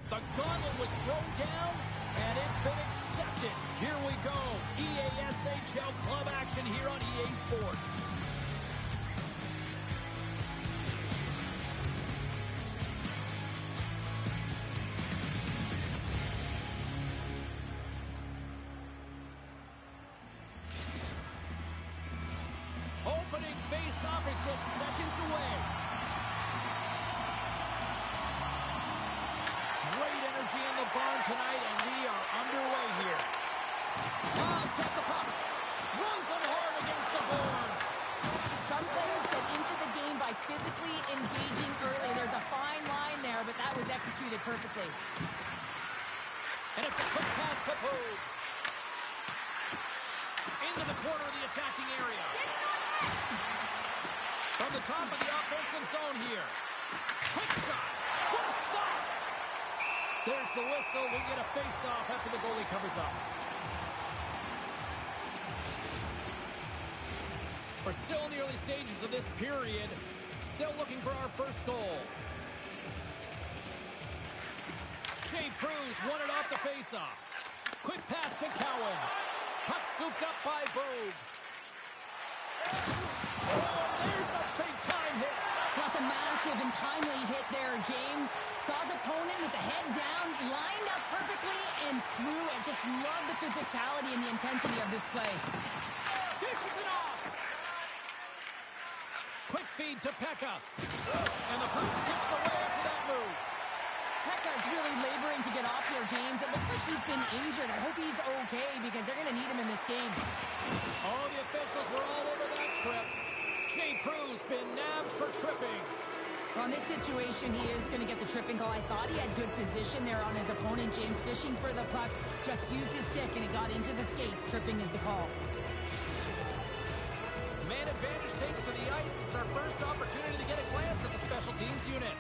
The gauntlet was thrown down, and it's been accepted. Here we go. EASHL club action here on EA Sports. Opening face-off is just seconds away. Great energy in the barn tonight, and we are underway here. Miles got the puck. Runs them hard against the boards. Some players get into the game by physically engaging early. There's a fine line there, but that was executed perfectly. And it's a quick pass to Pogue. Into the corner of the attacking area. From the top of the offensive zone here. Quick shot. What a stop. There's the whistle. We get a face-off after the goalie covers up. We're still in the early stages of this period. Still looking for our first goal. Jay Cruz won it off the face-off. Quick pass to Cowan. Puck scooped up by Bogue. Oh, there's a big-time hit. That's a massive and timely hit there, James. Saw his opponent with the head down, lined up perfectly, and threw it. Just love the physicality and the intensity of this play. Dishes it off. Quick feed to Pekka. And the puck skips away after that move. Pekka's really laboring to get off here, James. It looks like he's been injured. I hope he's okay because they're going to need him in this game. Oh, the officials were all over that trip. Jay Cruz been nabbed for tripping. Well, in this situation, he is going to get the tripping call. I thought he had good position there on his opponent. James fishing for the puck, just used his stick, and it got into the skates. Tripping is the call. Man advantage takes to the ice. It's our first opportunity to get a glance at the special teams unit.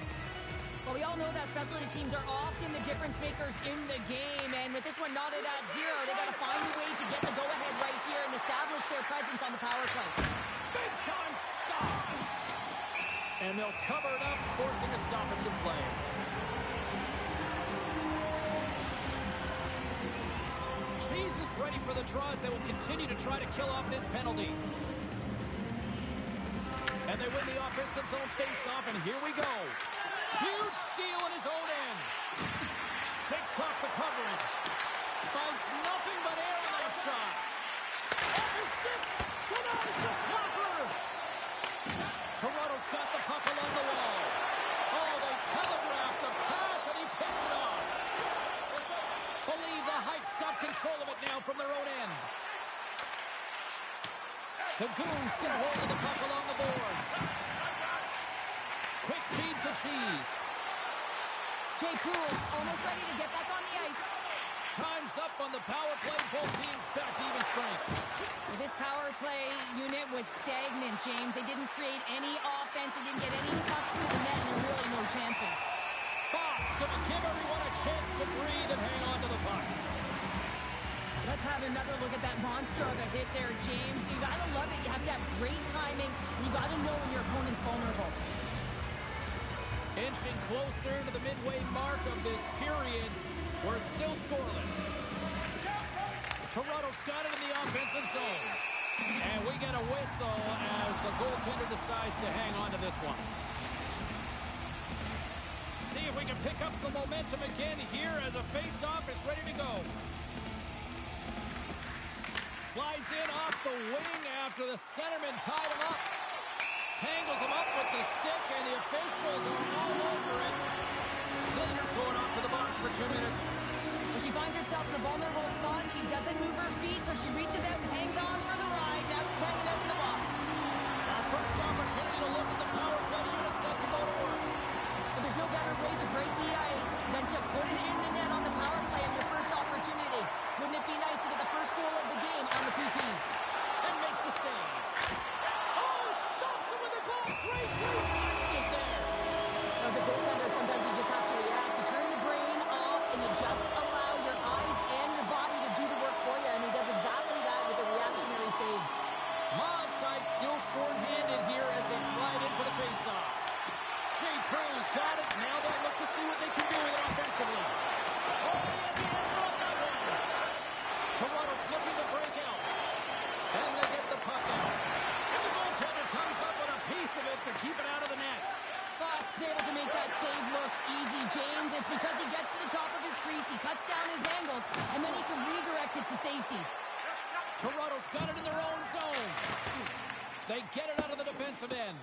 Well, we all know that specialty teams are often the difference makers in the game, and with this one knotted at 0, they got to find a way to get the go-ahead right here and establish their presence on the power play. Big time stop! And they'll cover it up, forcing a stoppage of play. Cheese is ready for the draws. They will continue to try to kill off this penalty. And they win the offensive zone face-off, and here we go. Huge steal in his own end. Takes off the coverage. Finds nothing but air in that shot. Off his stick. Denies the topper. Toronto's got the puck along the wall. Oh, they telegraph the pass, and he picks it off. Believe the Heights got control of it now from their own end. The Goons get a hold of the puck along the boards. Quick feed to Cheese. Jay Cruz almost ready to get back on the ice. Time's up on the power play. Both teams back to even strength. This power play unit was stagnant, James. They didn't create any offense. They didn't get any pucks to the net, and there really no chances. Foss going to give everyone a chance to breathe and hang on to the puck. Let's have him another look at that monster of a hit there, James. You got to love it. You have to have great timing. You got to know when your opponent's vulnerable. Inching closer to the midway mark of this period. We're still scoreless. Toronto's got it in the offensive zone. And we get a whistle as the goaltender decides to hang on to this one. See if we can pick up some momentum again here as a face-off is ready to go. Slides in off the wing after the centerman tied him up. Tangles him up with the stick, and the officials are all over it. Slater's going off to the box for 2 minutes. When she finds herself in a vulnerable spot, she doesn't move her feet, so she reaches out and hangs on for the ride. Now she's hanging out in the box. Our first opportunity to look at the power play unit set to go to work. But there's no better way to break the ice than to put it in the net on the power play on your first opportunity. Wouldn't it be nice to get the first goal of the game on the PP? And makes the save. Oh, stops him with a goal. Great reflexes there. As a goaltender, sometimes you just have to react. You turn the brain off and you just allow your eyes and your body to do the work for you. And he does exactly that with a reactionary save. Miles side still short-handed here as they slide in for the face-off. Jay Cruz got it. Now they'll look to see what they can do with it offensively. Oh, and the answer on that one. Toronto's looking to break out. And they get the puck out. And the goaltender comes up with a piece of it to keep it out of the net. Foss is able to make that save look easy, James. It's because he gets to the top of his crease, he cuts down his angles, and then he can redirect it to safety. Toronto's got it in their own zone. They get it out of the defensive end.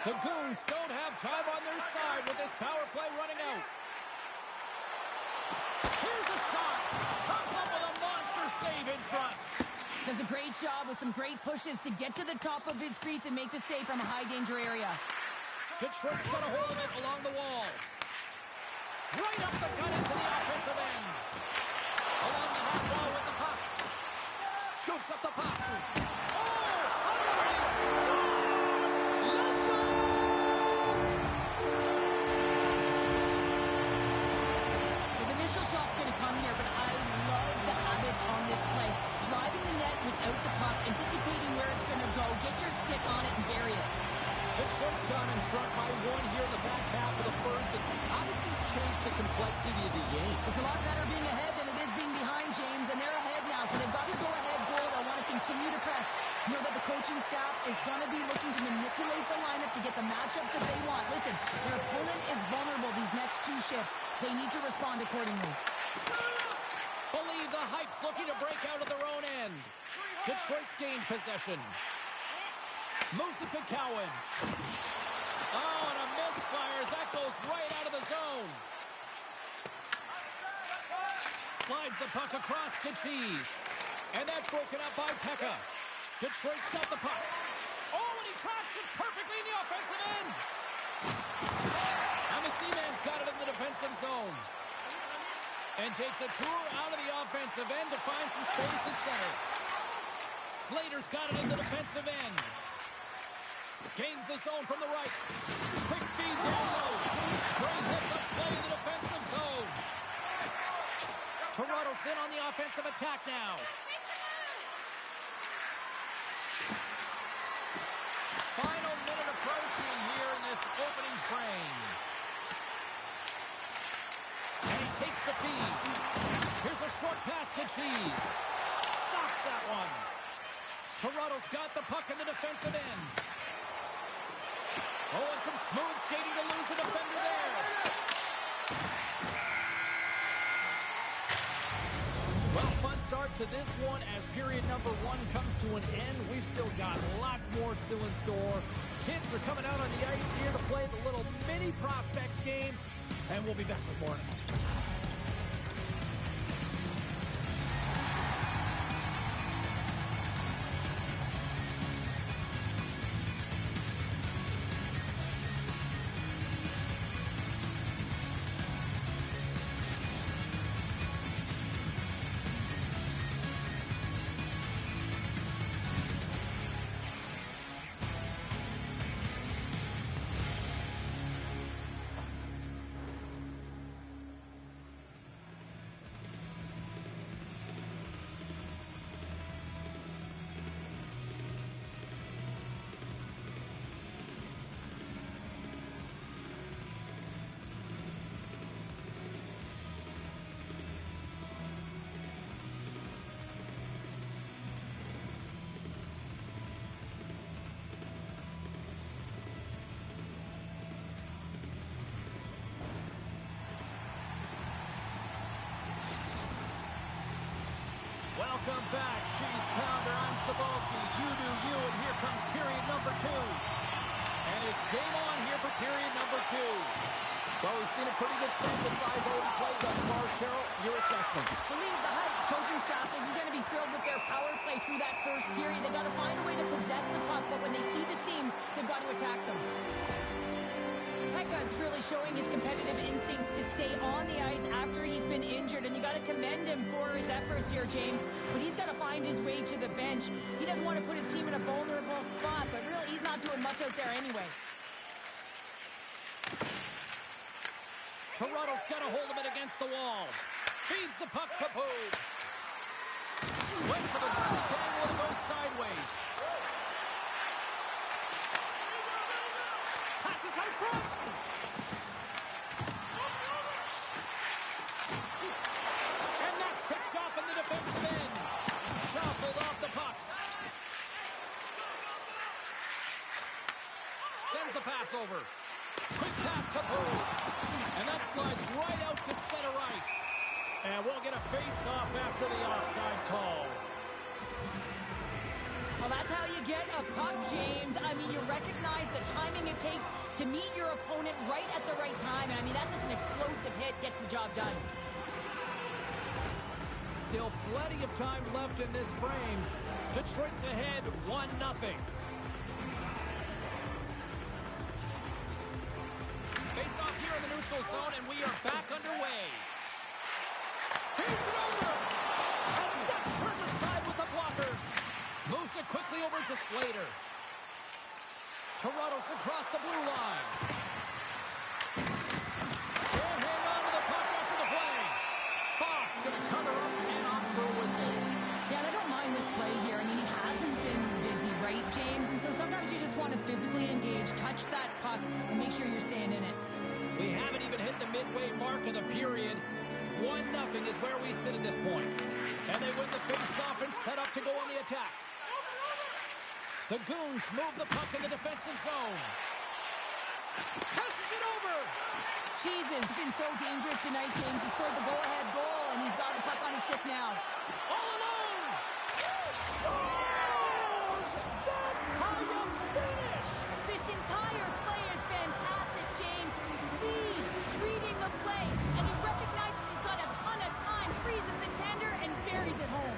The Goons don't have time on their side with this power play running out. Here's a shot. Comes up with a monster save in front. Does a great job with some great pushes to get to the top of his crease and make the save from a high-danger area. Detroit's got a hold of it along the wall. Right up the gut into the offensive end. Along the half wall with the puck. Scoops up the puck. Oh! Scores! Let's go! The initial shot's going to come here, but I love the habits on this play. Driving the net without the puck, anticipating where it's going to go, get your stick on it and bury it. Detroit's gone in front by one here in the back half of the first. And how does this change the complexity of the game? It's a lot better being ahead than it is being behind, James, and they're ahead now, so they've got to go ahead goal. I want to continue to press. Know that the coaching staff is going to be looking to manipulate the lineup to get the matchups that they want. Listen, their opponent is vulnerable these next two shifts. They need to respond accordingly. Believe the Hype's looking to break out of their own end. Detroit's gained possession. Moves it to Cowan. Oh, and a misfire as that goes right out of the zone. Slides the puck across to Cheese. And that's broken up by Pekka. Detroit's got the puck. Oh, and he tracks it perfectly in the offensive end. And the Seaman's got it in the defensive zone. And takes a tour out of the offensive end to find some space at center. Slater's got it in the defensive end. Gains the zone from the right. Quick feed down low. Great hits up play in the defensive zone. Toronto's in on the offensive attack now. Final minute approaching here in this opening frame. And he takes the feed. Here's a short pass to Cheese. Stops that one. Toronto's got the puck in the defensive end. Oh, and some smooth skating to lose a defender there. Well, fun start to this one as period number one comes to an end. We've still got lots more still in store. Kids are coming out on the ice here to play the little mini prospects game, and we'll be back with more in a moment. Welcome back. She's Pounder. I'm Cebulski. You do you, and here comes period number 2. And it's game on here for period number 2. Well, we've seen a pretty good sample size already played thus far. Cheryl, your assessment. Believe the Heights coaching staff isn't going to be thrilled with their power play through that first period. They've got to find a way to possess the puck, but when they see the seams, they've got to attack them. Pekka's really showing his competitive instincts to stay on the ice after he's been injured, and you got to commend him for his efforts here, James. But he's got to find his way to the bench. He doesn't want to put his team in a vulnerable spot, but really he's not doing much out there anyway. Toronto's got a hold of it against the walls. Feeds the puck to Poole. Went for the dirty tangle and goes sideways. Passes out front. And that's picked up in the defensive end. Jostled off the puck. Sends the pass over. Quick pass to Poole. And that slides right out to center ice. And we'll get a face-off after the offside call. Well, that's how you get a puck, James. I mean, you recognize the timing it takes to meet your opponent right at the right time. And I mean, that's just an explosive hit, gets the job done. Still plenty of time left in this frame. Detroit's ahead 1-0. Face off here in the neutral zone, and we are back underway. Feeds it over! And that's turned aside with the blocker. Moves it quickly over to Slater. Toronto's across the blue line. Can't hang on to the puck after the play. Foss going to cover up and opt for a whistle. Yeah, I don't mind this play here. I mean, he hasn't been busy, right, James? And so sometimes you just want to physically engage, touch that puck, and make sure you're staying in it. We haven't even hit the midway mark of the period. 1-0 is where we sit at this point. And they win the face-off and set up to go on the attack. The Goons move the puck in the defensive zone. Passes it over. Jesus, been so dangerous tonight, James. He scored the go-ahead goal, and he's got the puck on his stick now. All alone. Scores! That's how you finish. This entire play is fantastic, James. Speed, reading the play, and he recognizes he's got a ton of time, freezes the tender, and buries it home.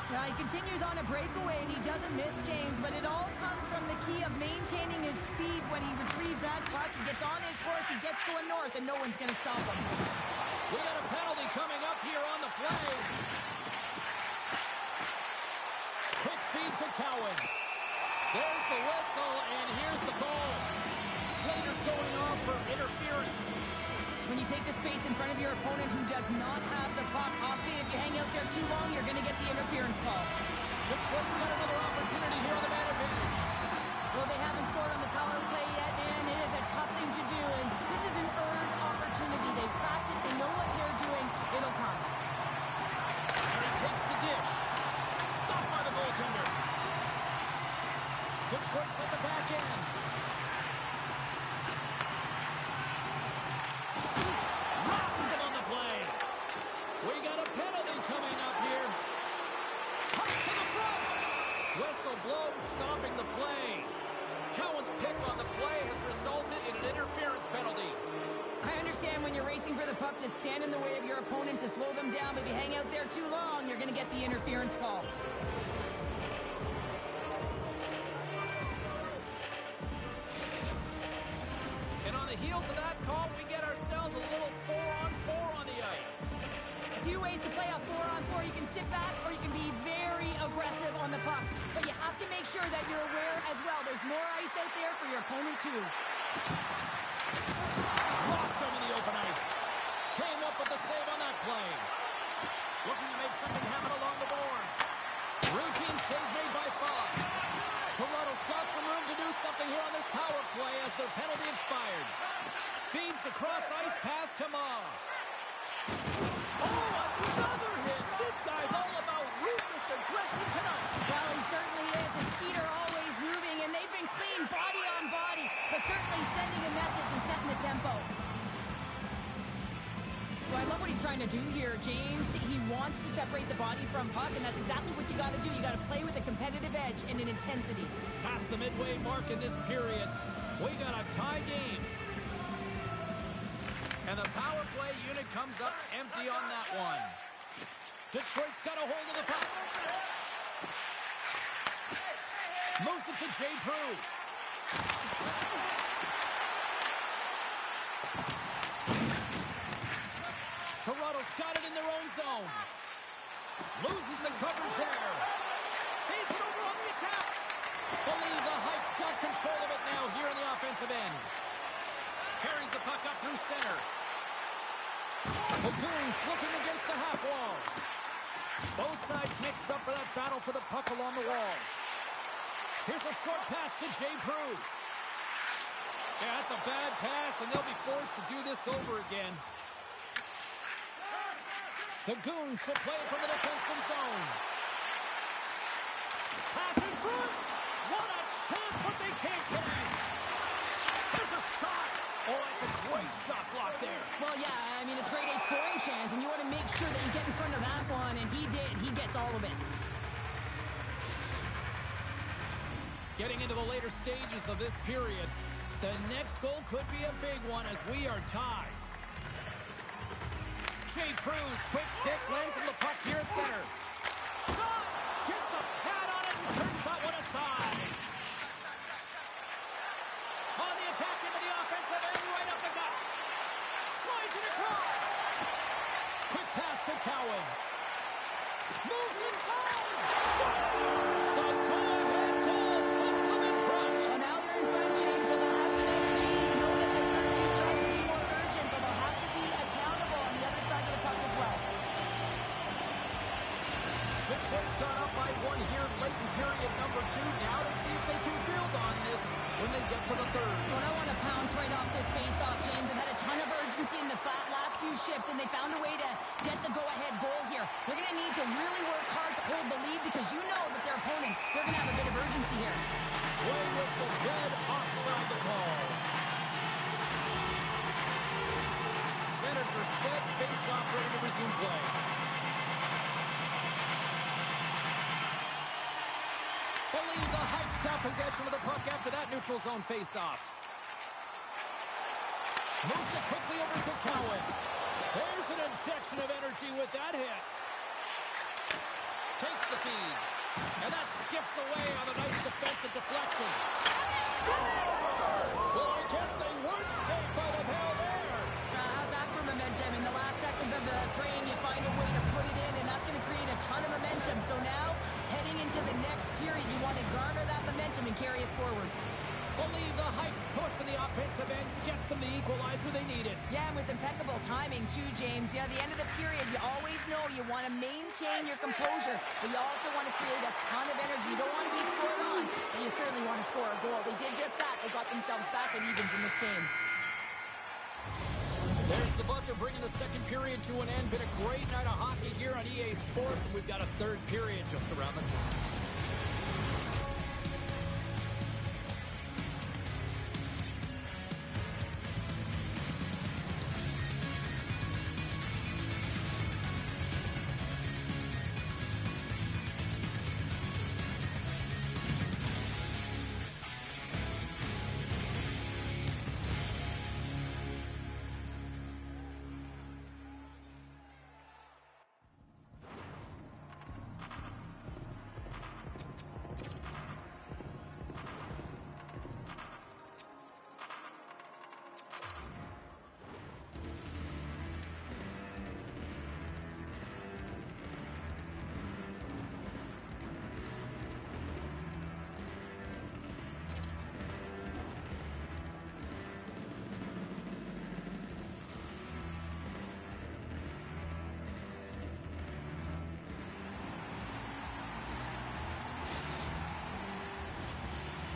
Now he continues on a breakaway, and he doesn't miss, James, but it all comes from the key of maintaining his speed when he retrieves that puck. He gets on his horse, he gets going north, and no one's going to stop him. We got a penalty coming up here on the play. Quick feed to Cowan. There's the whistle, and here's the call. Slater's going off for interference. When you take the space in front of your opponent who does not have the puck, often if you hang out there too long, you're going to get the interference call. Detroit's got another opportunity here on the man advantage. Well, they haven't scored on the power play yet, and it is a tough thing to do, and this is an earned opportunity. They practice, they know what they're doing, it'll come. And he takes the dish. Stopped by the goaltender. Detroit's at the back end. Rocks him on the play. We got a penalty coming up here. Puck to the front. Whistle blown, stopping the play. Cowan's pick on the play has resulted in an interference penalty. I understand when you're racing for the puck to stand in the way of your opponent to slow them down, but if you hang out there too long, you're going to get the interference call. And on the heels of that call, we get ourselves a little 4-on-4 on the ice. A few ways to play a 4-on-4. You can sit back or you can be very aggressive on the puck. But you have to make sure that you're aware as well. There's more ice out there for your opponent too. Blocked him in the open ice. Came up with the save on that play. Looking to make something happen along the boards. Routine save made by Foss. Toronto's got some room to do something here on this power play as their penalty expired. Feeds the cross-ice pass to Ma. Oh, another hit! This guy's all about ruthless aggression tonight. Well, he certainly is. His feet are always moving, and they've been clean body on body, but certainly sending him I love what he's trying to do here, James. He wants to separate the body from puck, and that's exactly what you got to do. You got to play with a competitive edge and an intensity. Past the midway mark in this period, we got a tie game. And the power play unit comes up empty on that one. Detroit's got a hold of the puck. Moves it to Jay Prue. Toronto's got it in their own zone. Loses the coverage there. Feeds it over on the attack. Believe the Heights got control of it now here in the offensive end. Carries the puck up through center. The Goons looking against the half wall. Both sides mixed up for that battle for the puck along the wall. Here's a short pass to Jay Prue. Yeah, that's a bad pass, and they'll be forced to do this over again. The Goons will play from the defensive zone. Pass in front. What a chance, but they can't connect. There's a shot. Oh, it's a great shot block there. Well, yeah, I mean, it's a grade A scoring chance, and you want to make sure that you get in front of that one, and he did. He gets all of it. Getting into the later stages of this period, the next goal could be a big one as we are tied. Jay Prue's quick stick lands on the puck here at center. Shot! Gets a pad on it and turns that one aside. On the attack into the offensive end, right up the gut. Slides it across. Quick pass to Cowan. Moves inside. Scores! The go-ahead goal puts them in front. Well, now they're in front, James, so they'll have some energy. You know that their first two strikes will be more urgent, but they'll have to be accountable on the other side of the puck as well. Detroit's gone up by one here late in period number 2. Now to see if they can build on this when they get to the third. Well, I want to pounce right off this face-off, James. They've had a ton of urgency in the last few shifts, and they found a way to get the go-ahead goal here. They're going to need to really work hard to hold the lead because you know that their opponent, they're going to have a bit of urgency here. Play whistle dead offside the call. Centers are set, face-off ready to resume play. Believe the Heights got possession of the puck after that neutral zone face-off. Moves it quickly over to Cowan. There's an injection of energy with that hit. Takes the feed. And that skips away on a nice defensive deflection. Scores! Well, I guess they weren't safe by the bell there. How's that for momentum? In the last seconds of the frame, you find a way to put it in, and that's going to create a ton of momentum. So now, heading into the next period, you want to garner that momentum and carry it forward. Believe the Heights push in the offensive end gets them the equalizer they needed. Yeah, and with impeccable timing, too, James. Yeah, at the end of the period, you always know you want to maintain your composure, but you also want to create a ton of energy. You don't want to be scored on, but you certainly want to score a goal. They did just that. They got themselves back at evens in this game. There's the buzzer bringing the second period to an end. Been a great night of hockey here on EA Sports, and we've got a third period just around the corner.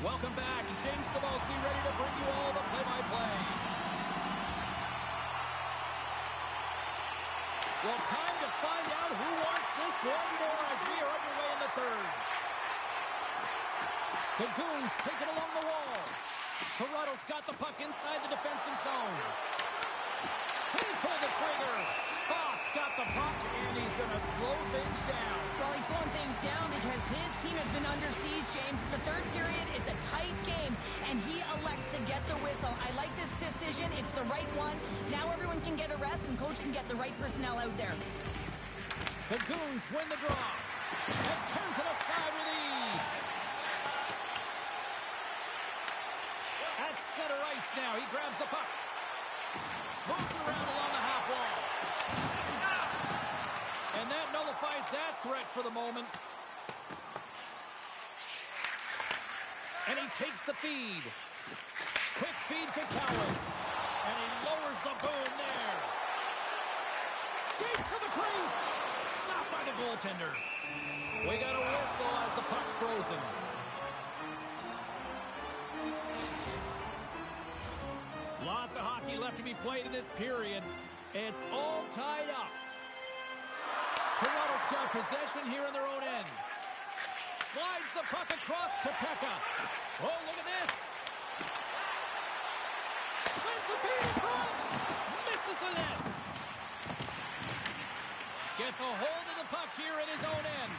Welcome back. James Cebulski ready to bring you all the play-by-play. Well, time to find out who wants this one more as we are underway in the third. The Goons take it along the wall. Toronto's got the puck inside the defensive zone. They pull the trigger. got the puck, and he's going to slow things down. Well, he's slowing things down because his team has been under siege, James. It's the third period. It's a tight game, and he elects to get the whistle. I like this decision. It's the right one. Now everyone can get a rest, and coach can get the right personnel out there. The Goons win the draw and turns it aside with ease. At center ice now. He grabs the puck. Moves it around along the half wall. And that nullifies that threat for the moment. And he takes the feed. Quick feed to Cowan. And he lowers the boom there. Skates to the crease. Stopped by the goaltender. We got a whistle as the puck's frozen. Lots of hockey left to be played in this period. It's all tied up. Toronto's got possession here in their own end. Slides the puck across to Pekka. Oh, look at this. Sends the feed in front. Misses the net. Gets a hold of the puck here at his own end.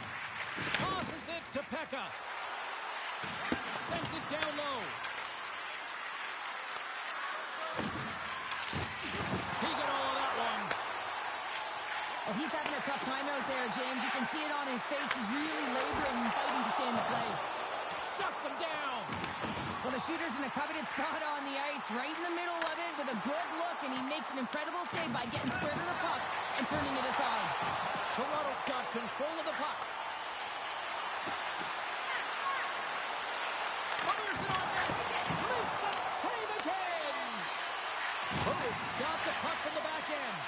Tosses it to Pekka. Sends it down low. He got all of that one. Well, he's having a tough time out there, James. You can see it on his face. He's really laboring and fighting to stay in the play. Shuts him down. Well, the shooter's in a coveted spot on the ice, right in the middle of it with a good look, and he makes an incredible save by getting square to the puck and turning it aside. Toronto's got control of the puck. Fires it on net. Makes a save again. Burke's got the puck from the back end.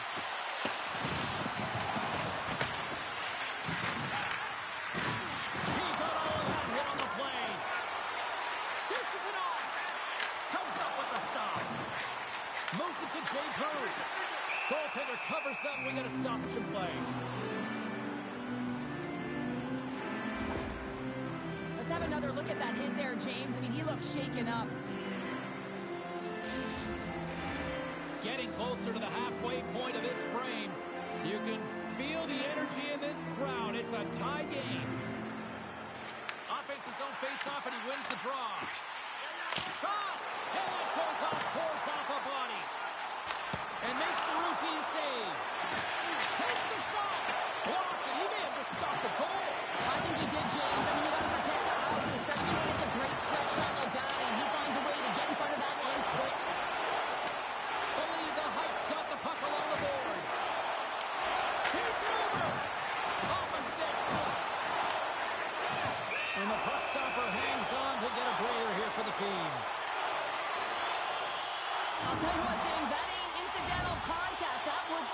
He got all of that hit on the play. Dishes it off. Comes up with the stop. Moves it to Jay Drew. Goaltender covers up. We got a stoppage in play. Let's have another look at that hit there, James. I mean, he looks shaken up. Getting closer to the halfway point of this frame. You can feel the energy in this crowd. It's a tie game. Offense his own face-off, and he wins the draw. Shot! And that goes off course off a body. And makes the routine save. Takes the shot. Blocked, and he may have just stopped the goal. I think he did, James. I mean, you got to protect the house, especially when it's a great stretch shot like that, and he finds a way to get in front of that and quick. Believe the Heights got the puck along the boards. He's over. Off a stick. And the puck stopper hangs on to get a breather here for the team. I'll tell you what, James, that ain't incidental contact. That was...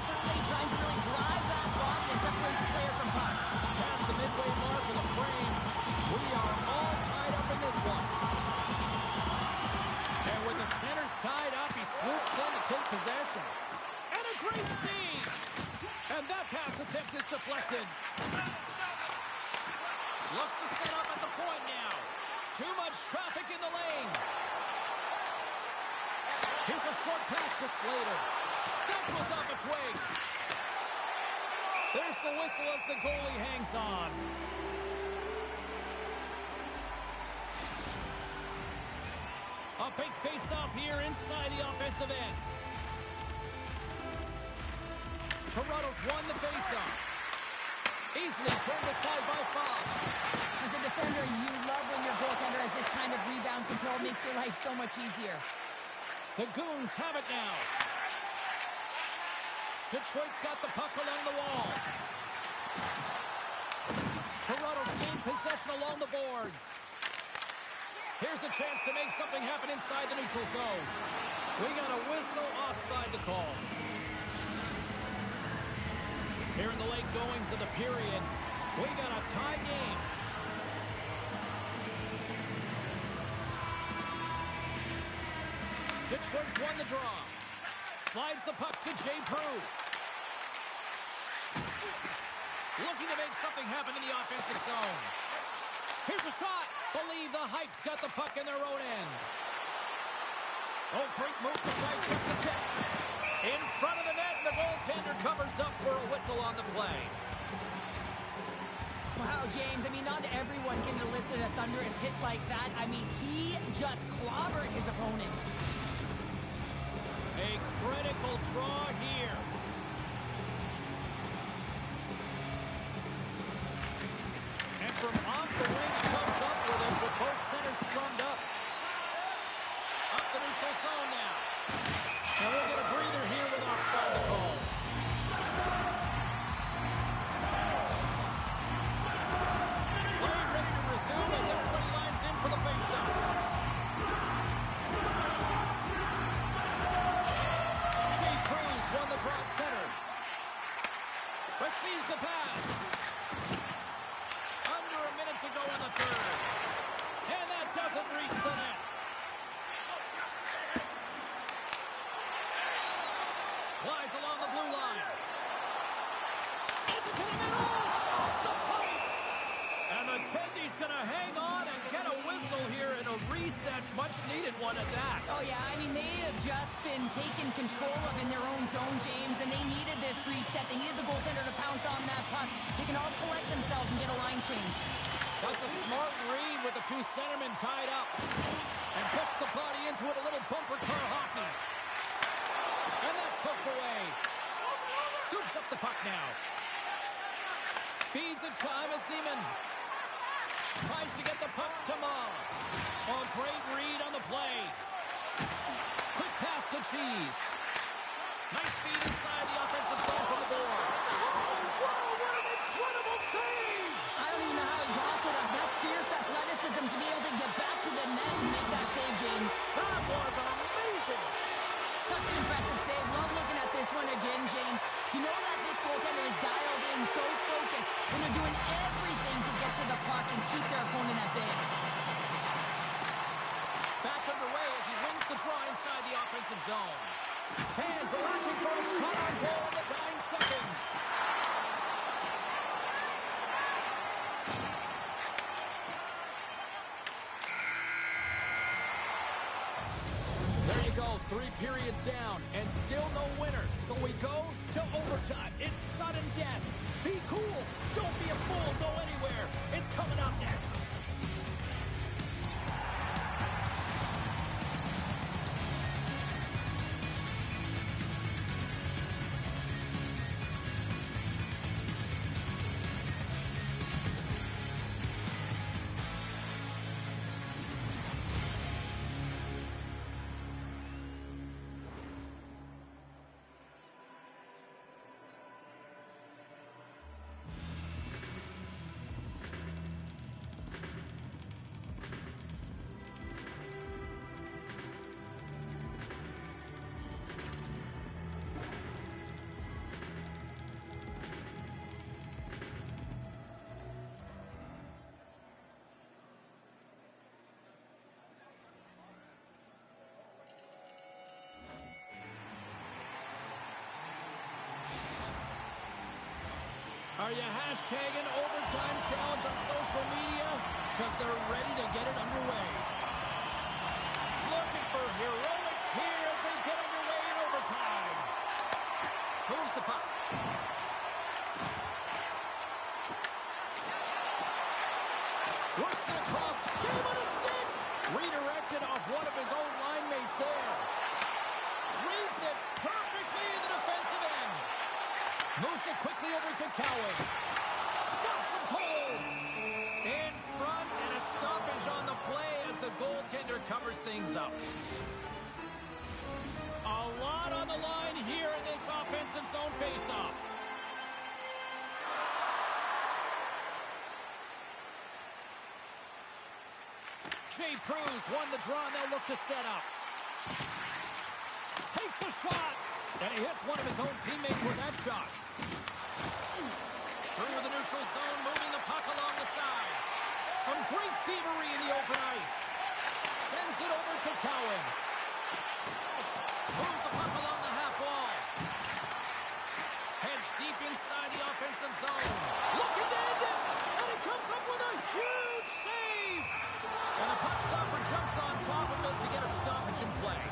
certainly trying to really drive that ball and separate the player from puck. Past the midway mark of the frame. We are all tied up in this one. And with the centers tied up, he swoops in to take possession. And a great save. And that pass attempt is deflected. Looks to set up at the point now. Too much traffic in the lane. Here's a short pass to Slater. That goes off a twig. There's the whistle as the goalie hangs on. A big face-off here inside the offensive end. Toronto's won the face-off. Easily turned aside by Foss. As a defender, you love when your goaltender has this kind of rebound control. Makes your life so much easier. The Goons have it now. Detroit's got the puck along the wall. Toronto's gained possession along the boards. Here's a chance to make something happen inside the neutral zone. We got a whistle offside to call. Here in the late goings of the period, we got a tie game. Detroit's won the draw. Slides the puck to Jay Prue. Looking to make something happen in the offensive zone. Here's a shot. Believe the Heights got the puck in their own end. Oh, great move to sidestep the check. In front of the net, and the goaltender covers up for a whistle on the play. Wow, James, I mean, not everyone can elicit a thunderous hit like that. I mean, he just clobbered his opponent. A critical draw here. And from off the wing, he comes up with it with both centers strummed up. Up the neutral zone now. And we'll get a breather here with offside the call. Play ready to resume as everybody lines in for the faceoff. Jay Cruz won the draw at center. Receives the pass. Under a minute to go in the third. And that doesn't reach the net. Glides along the blue line. Sends it to the middle. Off the pipe. And the Tendy's going to hang on and get a whistle here in a reset. Much needed one at that. Oh, yeah, I mean, they have just been taken control of in their own zone, James, and they needed this reset. They needed the goaltender to pounce on that puck. They can all collect themselves and get a line change. That's a smart read with the two centermen tied up. And puts the body into it, a little bumper car hockey. And that's poked away. Scoops up the puck now. Feeds it to Imazeman. Tries to get the puck to Maul. Oh, great read on the play. Quick pass to Cheese. Nice feed inside the offensive zone from the boards. Oh, wow, what an incredible save! I don't even know how he got to that. That's fierce athleticism to be able to get back to the net and make that save, James. That was amazing. Such an impressive save. Love looking at this one again, James. You know that this goaltender is dialed in, so focused, and they're doing everything to get to the puck and keep their opponent at bay. Back underway as he wins the draw inside the offensive zone. Fans urging for a shot on goal in the dying seconds. There you go, 3 periods down, and still no winner. So we go to overtime. It's sudden death. Be cool. Don't be a fool. Go anywhere. It's coming up next. Are you hashtagging overtime challenge on social media? Because they're ready to get it underway. Looking for heroics here as they get underway in overtime. Moves the puck. Works it across. Gave it a stick. Redirected off one of his own line mates there. Reads it perfectly in the defensive end. Moves it quickly over to Cowan. Stops him cold. In front and a stoppage on the play as the goaltender covers things up. A lot on the line here in this offensive zone faceoff. Jay Cruz won the draw and they'll look to set up. Takes a shot. And he hits one of his own teammates with that shot. Through the neutral zone, moving the puck along the side. Some great thievery in the open ice. Sends it over to Cowan. Moves the puck along the half wall. Heads deep inside the offensive zone. Looking to end it. And he comes up with a huge save. And the puck stopper jumps on top of it to get a stoppage in play.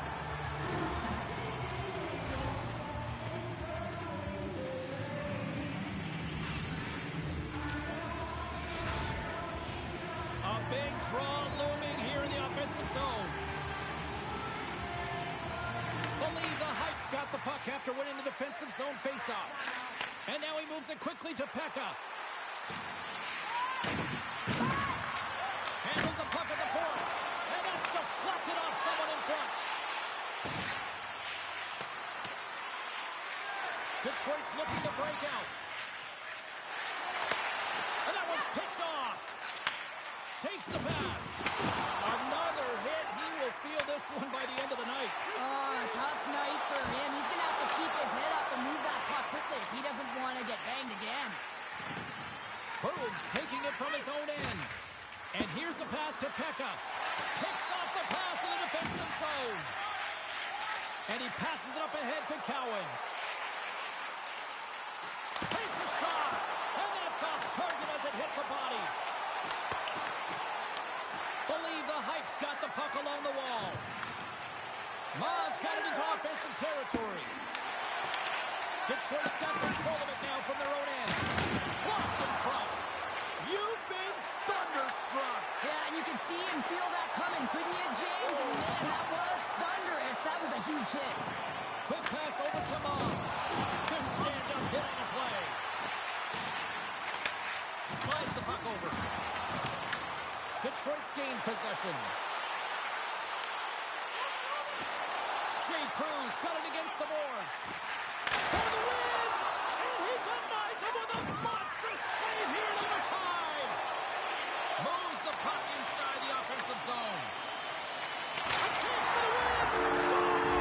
A big draw looming here in the offensive zone. Believe the Heights got the puck after winning the defensive zone faceoff. And now he moves it quickly to Pekka. Handles the puck at the point. And that's deflected off someone in front. Detroit's looking to break out. And that one's picked off. Takes the pass. Another hit. He will feel this one by the end of the night. Tough night for him. He's going to have to keep his head up and move that puck quickly if he doesn't want to get banged again. Berg's taking it from his own end. And here's the pass to Pekka. Picks off the pass in the defensive zone. And he passes it up ahead to Cowan. Takes a shot. And that's off target as it hits a body. Believe the Heights got the puck along the wall. Ma's got it into offensive territory. Detroit's got control of it now from their own end. Blocked in front. You've been thunderstruck. Yeah, and you can see and feel that coming, couldn't you, James? And man, that was thunderous. That was a huge hit. Quick pass over to Ma. Good stand-up hit on the play. Slides the puck over. Detroit's gained possession. Jay Cruz got it against the boards. For the win! And he denies him with a monstrous save here in overtime. Moves the puck inside the offensive zone. A chance for the win! Scores!